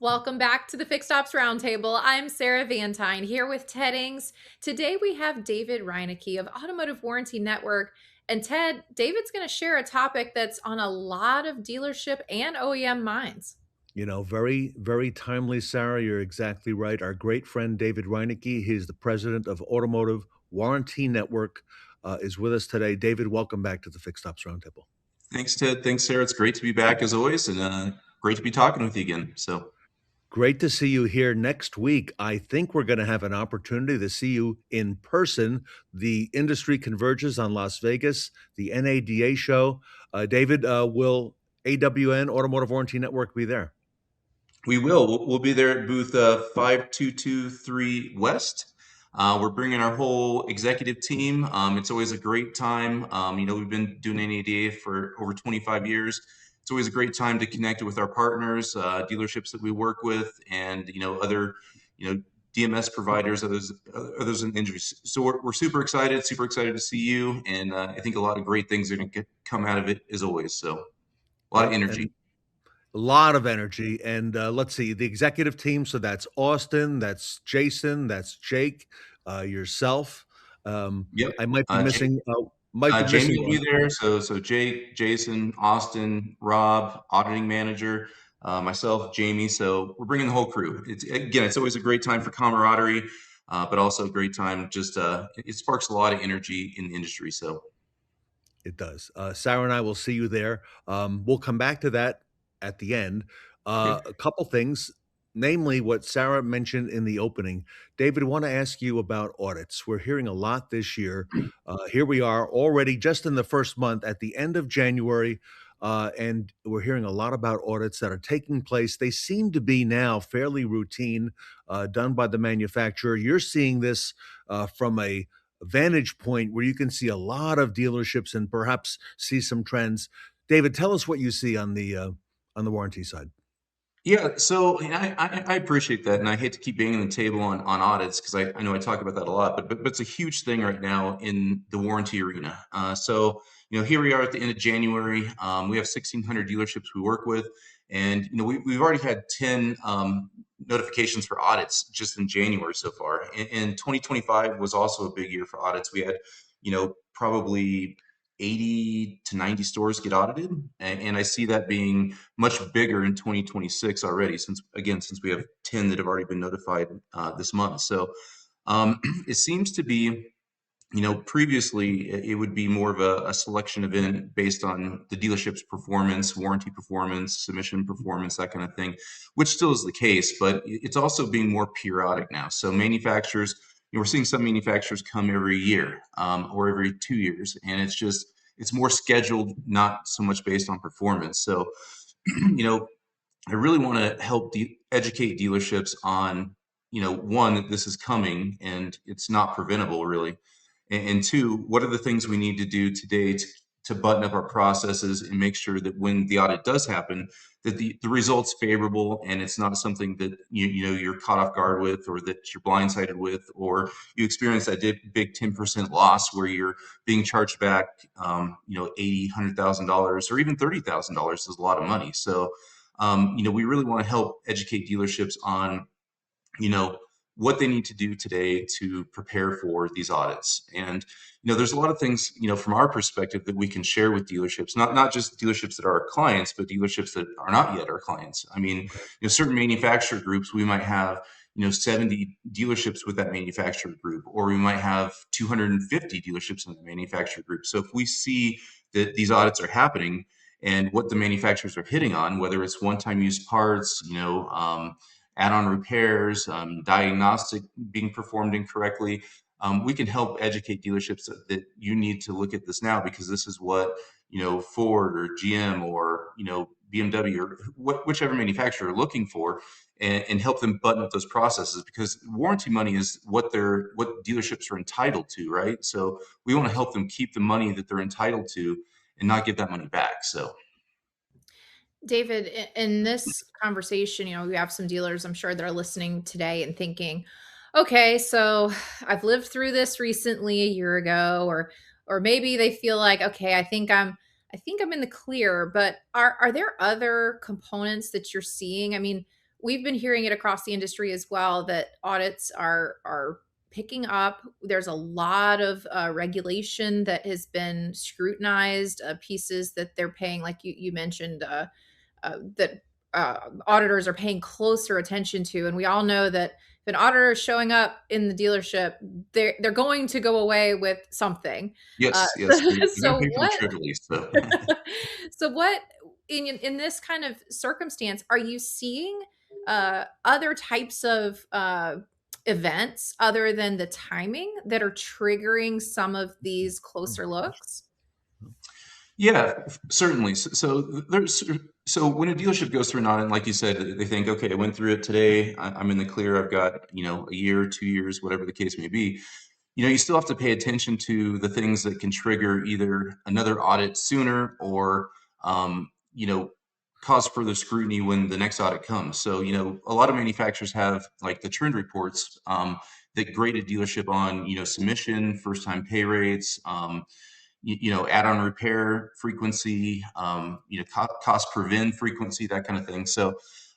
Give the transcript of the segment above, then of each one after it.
Welcome back to the Fixed Ops Roundtable. I'm Sarah Vantine here with Ted Ings. Today we have David Reinicke of Automotive Warranty Network. And Ted, David's going to share a topic that's on a lot of dealership and OEM minds. Very, very timely, Sarah. You're exactly right. Our great friend David Reinicke, he's the president of Automotive Warranty Network, is with us today. David, welcome back to the Fixed Ops Roundtable. Thanks, Ted. Thanks, Sarah. It's great to be back as always, and great to be talking with you again. Great to see you here next week. I think we're going to have an opportunity to see you in person. The industry converges on Las Vegas, the NADA show. David, will AWN, Automotive Warranty Network, be there? We will. We'll be there at booth 5223 West. We're bringing our whole executive team. It's always a great time. We've been doing NADA for over 25 years. It's always a great time to connect with our partners, dealerships that we work with, and other DMS providers, others in the industry. So we're super excited to see you, and I think a lot of great things are going to come out of it as always. So a lot of Yep. And energy. a lot of energy. And let's see, the executive team. So that's Austin, that's Jason, that's Jake, yourself. Yep. I might be Uh, missing, might be Jamie missing will one. be there. So Jake, Jason, Austin, Rob, auditing manager, myself, Jamie. So we're bringing the whole crew. It's always a great time for camaraderie, but also a great time. It sparks a lot of energy in the industry. So It does. Sarah and I will see you there. We'll come back to that at the end. okay. A couple things, namely what Sarah mentioned in the opening. David, I want to ask you about audits. We're hearing a lot this year. Here we are already just in the first month at the end of January, and we're hearing a lot about audits that are taking place. They seem to be now fairly routine, done by the manufacturer. You're seeing this from a vantage point where you can see a lot of dealerships and perhaps see some trends. David, tell us what you see on the warranty side. Yeah, so I appreciate that, and I hate to keep banging the table on audits because I know I talk about that a lot, but it's a huge thing right now in the warranty arena. Here we are at the end of January. We have 1,600 dealerships we work with, and we've already had 10 notifications for audits just in January so far. And 2025 was also a big year for audits. We had probably 80 to 90 stores get audited, and I see that being much bigger in 2026 already, since we have 10 that have already been notified this month. So it seems to be, previously it would be more of a selection event based on the dealership's performance, warranty performance, submission performance, that kind of thing, which still is the case, but it's also being more periodic now. So manufacturers, we're seeing some manufacturers come every year or every 2 years, and it's more scheduled, not so much based on performance. So, you know, I really want to help educate dealerships on, one, that this is coming and it's not preventable really. And two, what are the things we need to do today to button up our processes and make sure that when the audit does happen, that the result's favorable and it's not something that you're caught off guard with, or that you're blindsided with, or you experience that big 10% loss where you're being charged back, 80, $100,000 or even $30,000 is a lot of money. So we really want to help educate dealerships on, you know, what they need to do today to prepare for these audits. And, there's a lot of things, from our perspective that we can share with dealerships, not just dealerships that are our clients, but dealerships that are not yet our clients. I mean, Okay. certain manufacturer groups, we might have, 70 dealerships with that manufacturer group, or we might have 250 dealerships in the manufacturer group. So if we see that these audits are happening and what the manufacturers are hitting on, whether it's one-time use parts, add-on repairs, diagnostic being performed incorrectly, we can help educate dealerships that you need to look at this now, because this is what Ford or GM or BMW or whichever manufacturer are looking for, and help them button up those processes, because warranty money is what dealerships are entitled to, right? So we want to help them keep the money that they're entitled to and not give that money back. So David, in this conversation, we have some dealers, I'm sure, that are listening today and thinking, okay, so I've lived through this recently a year ago, or maybe they feel like, okay, I think I'm in the clear, but are there other components that you're seeing? I mean, we've been hearing it across the industry as well that audits are picking up. There's a lot of regulation that has been scrutinized, pieces that they're paying, like you mentioned, that auditors are paying closer attention to. And we all know that if an auditor is showing up in the dealership, they're going to go away with something. Uh, Yes, yes, they're gonna so pay for the what? trip at least, so. So what in this kind of circumstance are you seeing other types of events other than the timing that are triggering some of these closer looks? Yeah, certainly. So when a dealership goes through an audit, like you said, they think, okay, I went through it today. I'm in the clear. I've got, a year, 2 years, whatever the case may be. You still have to pay attention to the things that can trigger either another audit sooner or, cause further scrutiny when the next audit comes. So, a lot of manufacturers have like the trend reports that grade a dealership on, submission, first time pay rates, add-on repair frequency, cost per VIN frequency, that kind of thing. So,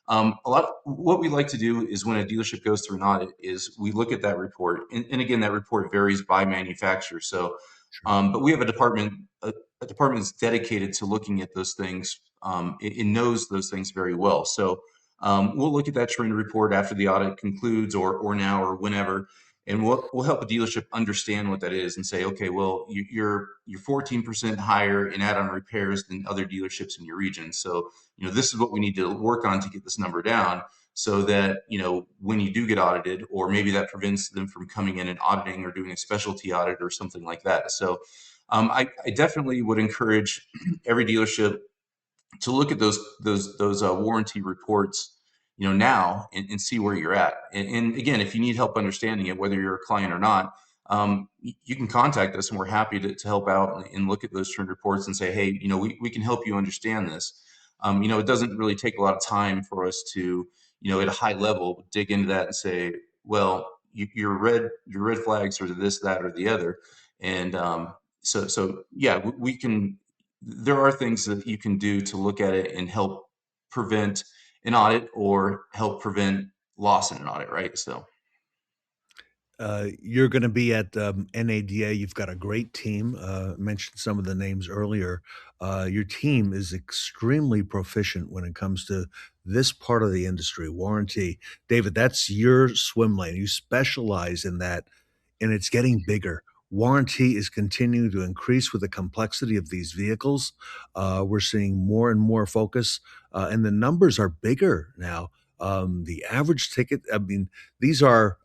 a lot. What we like to do is when a dealership goes through an audit, is we look at that report, and again, that report varies by manufacturer. So, Sure. but we have a department that's dedicated to looking at those things. It knows those things very well. So, we'll look at that trend report after the audit concludes, or now, or whenever, and we'll help a dealership understand what that is and say, okay, well, you're 14% higher in add-on repairs than other dealerships in your region. So, this is what we need to work on to get this number down, so that, when you do get audited, or maybe that prevents them from coming in and auditing or doing a specialty audit or something like that. So, I definitely would encourage every dealership to look at those warranty reports, now, and see where you're at. And again, if you need help understanding it, whether you're a client or not, you can contact us, and we're happy to help out and look at those trend reports and say, hey, we can help you understand this. It doesn't really take a lot of time for us to, at a high level, dig into that and say, well, your red flags are this, that, or the other. And so yeah, we can. There are things that you can do to look at it and help prevent an audit, or help prevent loss in an audit, right? So, You're going to be at NADA. You've got a great team. Mentioned some of the names earlier. Your team is extremely proficient when it comes to this part of the industry, warranty. David, that's your swim lane. You specialize in that, and it's getting bigger. Warranty is continuing to increase with the complexity of these vehicles. We're seeing more and more focus, and the numbers are bigger now. The average ticket, I mean, these are.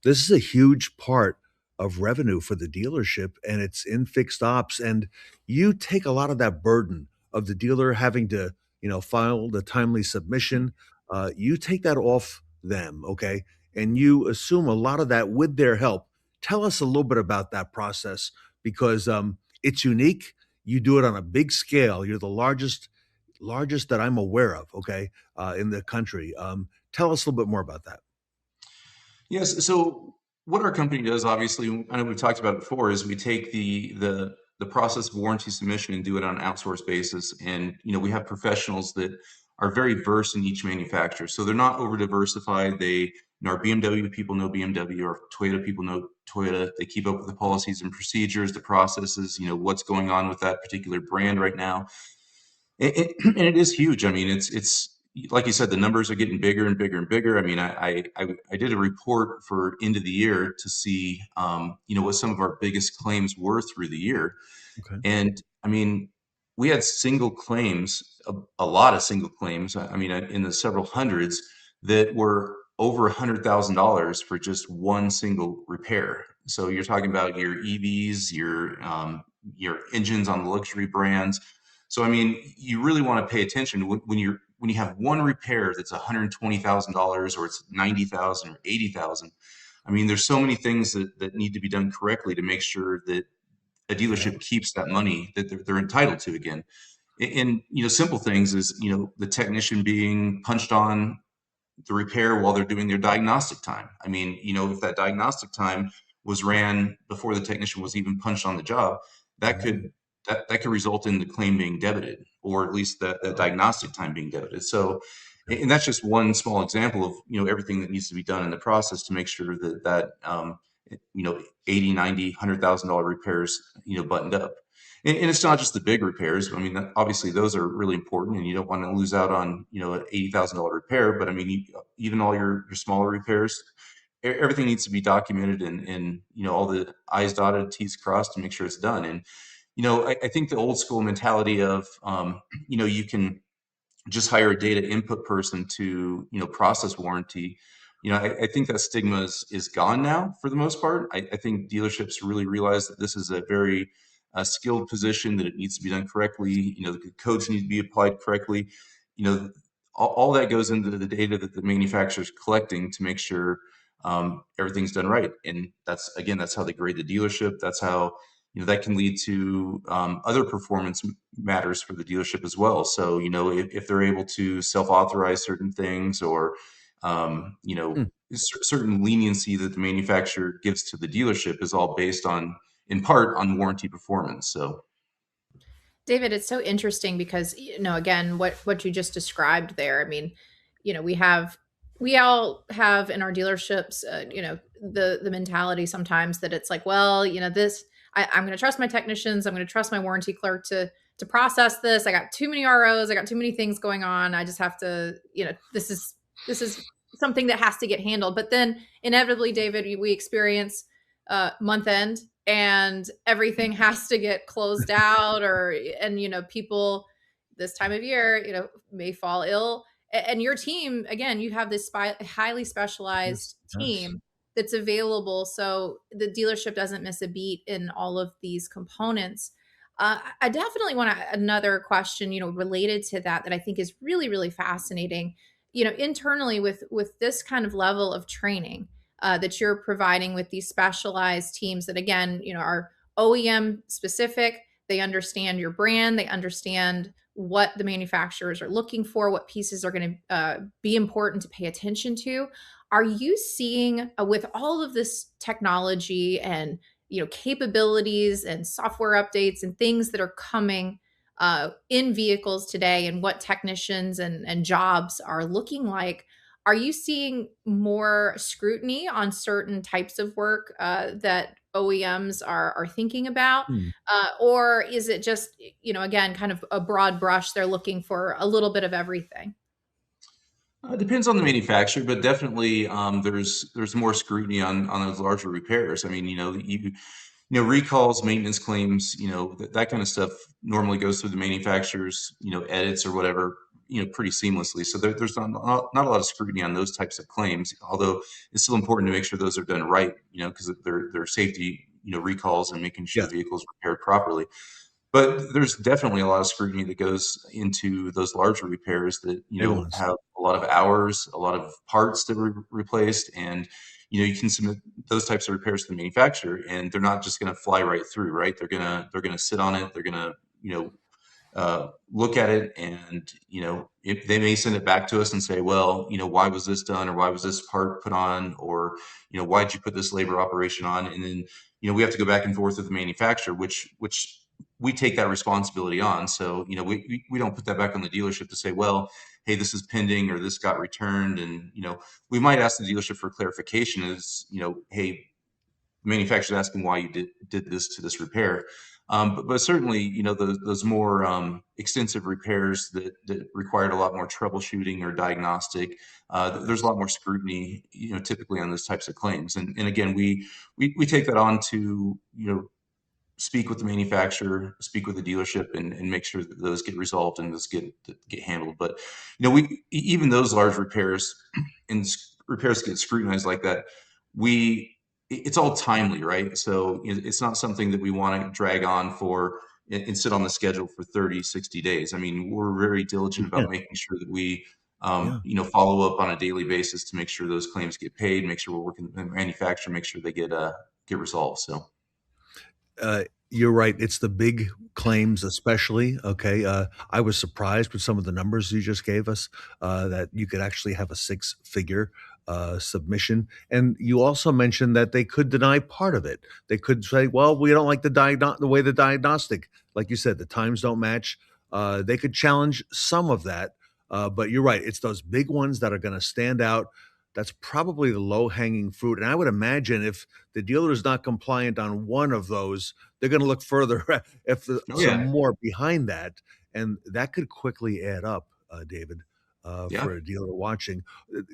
This is a huge part of revenue for the dealership, and it's in fixed ops, and you take a lot of that burden of the dealer having to, file the timely submission. You take that off them, okay? And you assume a lot of that with their help. Tell us a little bit about that process, because it's unique. You do it on a big scale. You're the largest that I'm aware of, okay, in the country. Tell us a little bit more about that. yes. So what our company does, obviously, I know we've talked about it before, is we take the process of warranty submission and do it on an outsourced basis. And, we have professionals that are very versed in each manufacturer. So they're not over diversified. Our BMW people know BMW, our Toyota people know Toyota. They keep up with the policies and procedures, the processes, what's going on with that particular brand right now. And it is huge. I mean, it's like you said, the numbers are getting bigger and bigger and bigger. I mean, I did a report for end of the year to see, what some of our biggest claims were through the year. Okay. And I mean, we had single claims, a lot of single claims. I mean, in the several hundreds, that were over $100,000 for just one single repair. So you're talking about your EVs, your engines on the luxury brands. So I mean, you really want to pay attention when you have one repair that's $120,000, or it's 90,000 or 80,000. I mean, there's so many things that need to be done correctly to make sure that a Yeah. dealership keeps that money that they're entitled to again. And, simple things is, the technician being punched on the repair while they're doing their diagnostic time. I mean, if that diagnostic time was ran before the technician was even punched on the job, that Mm. could that could result in the claim being debited, or at least that Oh, diagnostic time being debited. So, And that's just one small example of, everything that needs to be done in the process to make sure that 80, 90, $100,000 repairs, buttoned up. And it's not just the big repairs. I mean, obviously those are really important, and you don't want to lose out on, an $80,000 repair. But I mean, even all your smaller repairs, everything needs to be documented, and all the I's dotted, T's crossed to make sure it's done. And I think the old school mentality of you can just hire a data input person to process warranty. I think that stigma is gone now for the most part. I think dealerships really realize that this is a very skilled position, that it needs to be done correctly. The codes need to be applied correctly. you know all that goes into the data that the manufacturer is collecting to make sure everything's done right. And that's how they grade the dealership. That's how that can lead to other performance matters for the dealership as well. So if they're able to self-authorize certain things, or Hmm. certain leniency that the manufacturer gives to the dealership, is all based on, in part, on warranty performance. So David, it's so interesting because again, what you just described there. I mean, we all have in our dealerships, the mentality sometimes that it's like, well, this I'm going to trust my technicians. I'm going to trust my warranty clerk to process this. I got too many ROs. I got too many things going on. I just have to, this is something that has to get handled. But then inevitably, David, we experience month end, and everything has to get closed out, and people this time of year may fall ill, and your team, again, you have this highly Yes. specialized Yes. team that's available, so the dealership doesn't miss a beat in all of these components. I definitely want another question, related to that I think is really, really fascinating. Internally with this kind of level of training that you're providing with these specialized teams that, again, are OEM specific. They understand your brand. They understand what the manufacturers are looking for, what pieces are going to be important to pay attention to. Are you seeing, with all of this technology and capabilities and software updates and things that are coming in vehicles today, and what technicians and jobs are looking like, are you seeing more scrutiny on certain types of work that OEMs are thinking about? Hmm. Or is it just, again, kind of a broad brush? They're looking for a little bit of everything. it depends on the manufacturer, but definitely there's more scrutiny on those larger repairs. I mean, recalls, maintenance claims, that kind of stuff normally goes through the manufacturer's, edits or whatever, pretty seamlessly. So there's not a lot of scrutiny on those types of claims, although it's still important to make sure those are done right, because they're safety, recalls, and making sure Yeah. the vehicle is repaired properly. But there's definitely a lot of scrutiny that goes into those larger repairs that, Big ones. have a lot of hours, a lot of parts that were replaced. And, you can submit those types of repairs to the manufacturer, and they're not just going to fly right through, right? They're going to sit on it. They're going to, look at it, and if they may send it back to us and say, well, why was this done, or why was this part put on, or why did you put this labor operation on? And then we have to go back and forth with the manufacturer, which we take that responsibility on. So we don't put that back on the dealership to say, well, hey, this is pending, or this got returned. And we might ask the dealership for clarification, is hey, the manufacturer's asking why you did this to this repair. But certainly, those more extensive repairs that required a lot more troubleshooting or diagnostic, there's a lot more scrutiny, typically on those types of claims. And again, we take that on to, speak with the manufacturer, speak with the dealership, and make sure that those get resolved and those get handled. But even those large repairs and repairs get scrutinized like that. It's all timely, right? So it's not something that we want to drag on for and sit on the schedule for 30, 60 days. I mean, we're very diligent Yeah. about making sure that we Yeah. follow up on a daily basis to make sure those claims get paid, make sure we're working with the manufacturer, make sure they get resolved. So You're right. It's the big claims, especially. Okay. I was surprised with some of the numbers you just gave us, that you could actually have a six-figure submission. And you also mentioned that they could deny part of it. They could say, well, we don't like the way the diagnostic, like you said, the times don't match. They could challenge some of that. But you're right. It's those big ones that are going to stand out. That's probably the low hanging fruit. And I would imagine if the dealer is not compliant on one of those, they're going to look further if Oh some yeah, more behind that. And that could quickly add up, David, yeah. for a dealer watching.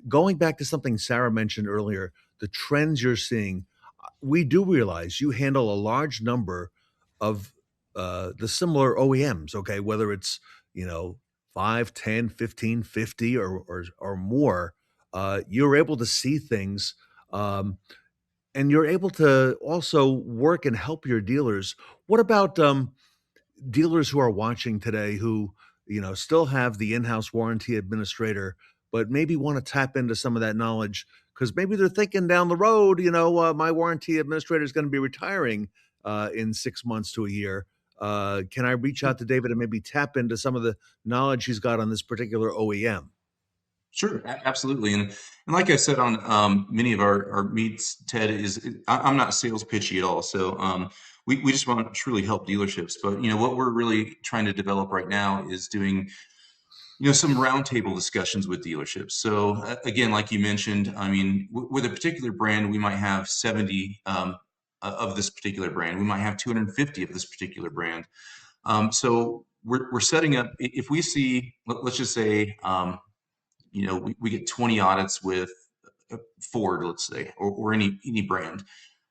Going back to something Sarah mentioned earlier, the trends you're seeing, we do realize you handle a large number of the similar OEMs, okay, whether it's, you know, 5, 10, 15, 50, or more. You're able to see things, um, and you're able to also work and help your dealers. What about dealers who are watching today who, you know, still have the in-house warranty administrator, but maybe want to tap into some of that knowledge because maybe they're thinking down the road, you know, my warranty administrator is going to be retiring in 6 months to a year. Can I reach out to David and maybe tap into some of the knowledge he's got on this particular OEM? Sure, absolutely, and like I said on many of our meets, Ted I'm not sales pitchy at all. So we just want to truly help dealerships. But what we're really trying to develop right now is doing some roundtable discussions with dealerships. So again, like you mentioned, I mean, with a particular brand, we might have 70 of this particular brand. We might have 250 of this particular brand. So we're setting up. If we see, let's just say. We get 20 audits with Ford, let's say, or any brand.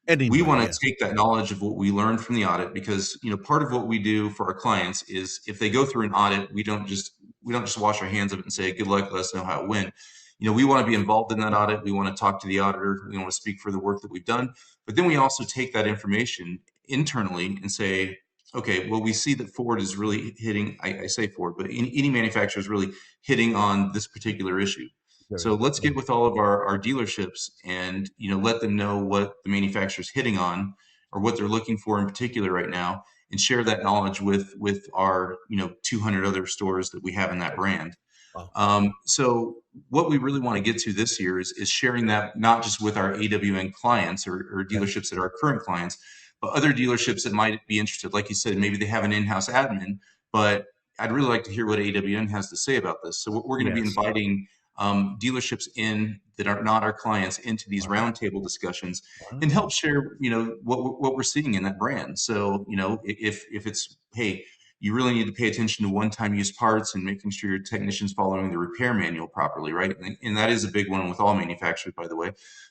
We Anybody, want yeah. to take that knowledge of what we learned from the audit because part of what we do for our clients is if they go through an audit, we don't just wash our hands of it and say good luck, let us know how it went. We want to be involved in that audit. We want to talk to the auditor. We want to speak for the work that we've done. But then we also take that information internally and say, okay, well, we see that Ford is really hitting, I say Ford, but any manufacturer is really hitting on this particular issue. So Very, let's get very with all of our dealerships and let them know what the manufacturer's hitting on or what they're looking for in particular right now, and share that knowledge with our 200 other stores that we have in that brand. wow. So what we really want to get to this year is sharing that not just with our AWN clients or Okay. dealerships that are current clients, but other dealerships that might be interested. Like you said, maybe they have an in-house admin, but I'd really like to hear what AWN has to say about this. So we're going to be Yes. inviting dealerships in that are not our clients into these Wow. roundtable discussions and help Wow. share, what we're seeing in that brand. So, if it's, hey, you really need to pay attention to one-time use parts and making sure your technician's following the repair manual properly, right? And that is a big one with all manufacturers, by the way.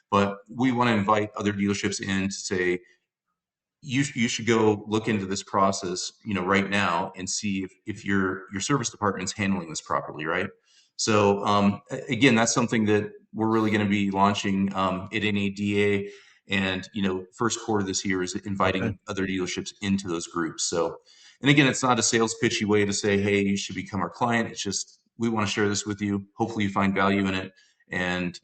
But we want to invite other dealerships in to say, you should go look into this process, right now and see if your service department's handling this properly, right? So again, that's something that we're really going to be launching at NADA, and first quarter this year is Okay. inviting other dealerships into those groups. So, and again, it's not a sales pitchy way to say, hey, you should become our client. It's just we want to share this with you. Hopefully, you find value in it, and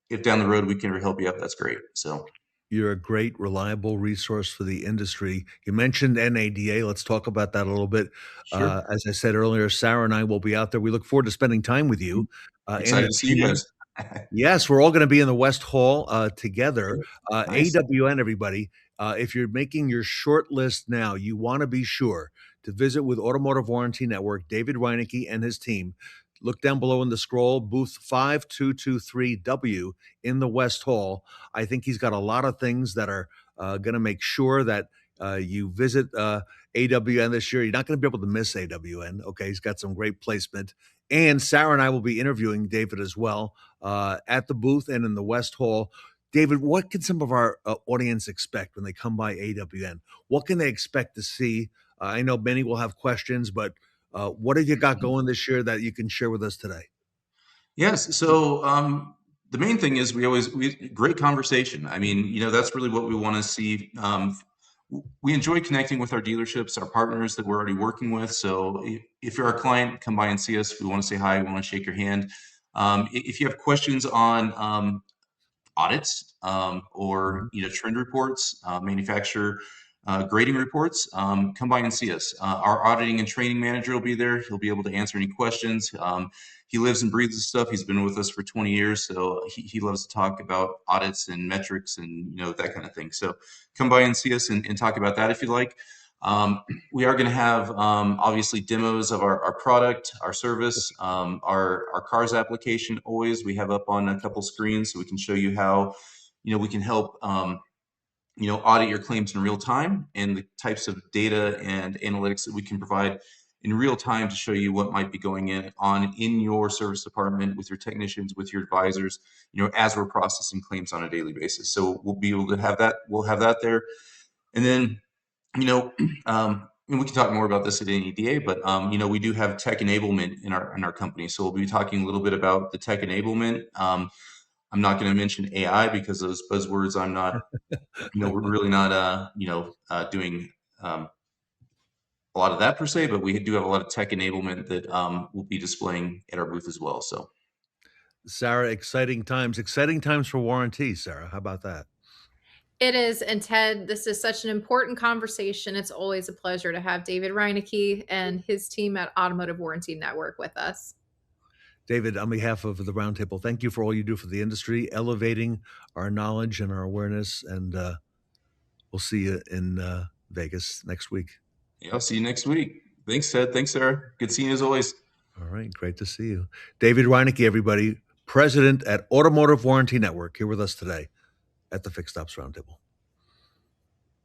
if down the road we can help you out, that's great. So. You're a great, reliable resource for the industry. You mentioned NADA. Let's talk about that a little bit. Sure. As I said earlier, Sarah and I will be out there. We look forward to spending time with you and Excited the to see you team. guys. Yes, we're all going to be in the West Hall together. Great. Nice. AWN, everybody. If you're making your short list now, you want to be sure to visit with Automotive Warranty Network, David Reinicke and his team. Look down below in the scroll, booth 5223W in the West Hall. I think he's got a lot of things that are going to make sure that you visit AWN this year. You're not going to be able to miss AWN. Okay, he's got some great placement. And Sarah and I will be interviewing David as well at the booth and in the West Hall. David, what can some of our audience expect when they come by AWN? What can they expect to see? I know many will have questions, but what have you got going this year that you can share with us today? Yes. So the main thing is we great conversation. I mean, that's really what we want to see. We enjoy connecting with our dealerships, our partners that we're already working with. So if you're our client, come by and see us. We want to say hi. We want to shake your hand. If you have questions on audits, or Mhm. trend reports, manufacturer grading reports, come by and see us. Our auditing and training manager will be there. He'll be able to answer any questions. He lives and breathes this stuff. He's been with us for 20 years, so he loves to talk about audits and metrics and that kind of thing. So come by and see us and talk about that if you like. We are going to have obviously demos of our product, our service, our cars application. Always we have up on a couple screens so we can show you how we can help audit your claims in real time, and the types of data and analytics that we can provide in real time to show you what might be going on in your service department with your technicians, with your advisors, as we're processing claims on a daily basis. So we'll be able to have that. We'll have that there. And then, and we can talk more about this at NEDA, but we do have tech enablement in our company. So we'll be talking a little bit about the tech enablement. I'm not going to mention AI because those buzzwords I'm not, we're really not, doing a lot of that per se, but we do have a lot of tech enablement that we'll be displaying at our booth as well. So, Sarah, exciting times for warranty, Sarah. How about that? It is. And Ted, this is such an important conversation. It's always a pleasure to have David Reinicke and his team at Automotive Warranty Network with us. David, on behalf of the Roundtable, thank you for all you do for the industry, elevating our knowledge and our awareness. And we'll see you in Vegas next week. Yeah, I'll see you next week. Thanks, Ted. Thanks, Sarah. Good seeing you as always. All right. Great to see you. David Reinicke, everybody, president at Automotive Warranty Network, here with us today at the Fixed Ops Roundtable.